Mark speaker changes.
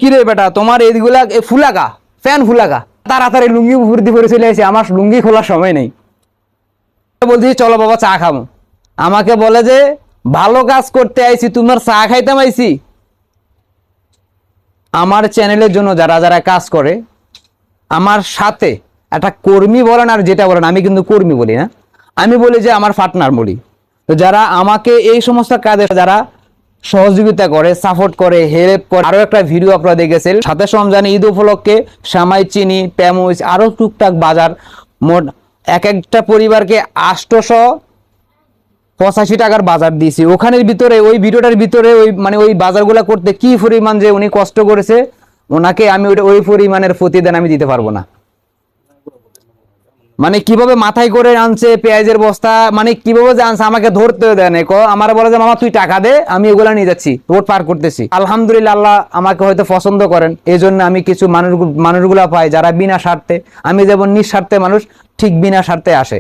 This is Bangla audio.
Speaker 1: কিরে বেটা তোমার এইগুলা ফুলাকা ফ্যান ফুলাকা, তাড়াতাড়ি লুঙ্গি ভর্তি করে চলে আসে, আমার লুঙ্গি খোলার সময় নেই। বলছি চলো বাবা চা খাবো, আমাকে বলে যে ভালো কাজ করতে আইছি, তোমার চা খাইতাম আইছি। আমার চ্যানেলের জন্য যারা যারা কাজ করে আমার সাথে, একটা কর্মী বলেন আর যেটা বলেন, আমি কিন্তু কর্মী বলি না, আমি বলি যে আমার পার্টনার বলি। তো যারা আমাকে এই সমস্ত কাজে যারা সহযোগিতা করে, সাপোর্ট করে, হেল্প করে, আরো একটা ভিডিও আপনারা দেখেছেন সাথে রমজানে ঈদ উপলক্ষে সামাই, চিনি, পেঁয়াজ, আরো টুকটাক বাজার, মোট এক একটা পরিবারকে 885 টাকার বাজার দিয়েছি। ওখানের ভিতরে ওই ভিডিওটার ভিতরে ওই মানে ওই বাজারগুলো করতে কি পরিমাণ যে উনি কষ্ট করেছে, ওনাকে আমি ওই পরিমাণের প্রতিদান আমি দিতে পারবো না। মানে কিভাবে মাথায় করে আনছে পেঁয়াজের বস্তা, মানে কিভাবে যে আনছে আমাকে ধরতেও দেয় না। আমার বলে যে মামা তুই টাকা দে, আমি ওগুলা নিয়ে যাচ্ছি, রোড পার করতেছি। আলহামদুলিল্লাহ আল্লাহ আমাকে হয়তো পছন্দ করেন, এই জন্য আমি কিছু মানুষগুলা পাই যারা বিনা স্বার্থে, আমি যেমন নিঃস্বার্থে মানুষ, ঠিক বিনা স্বার্থে আসে।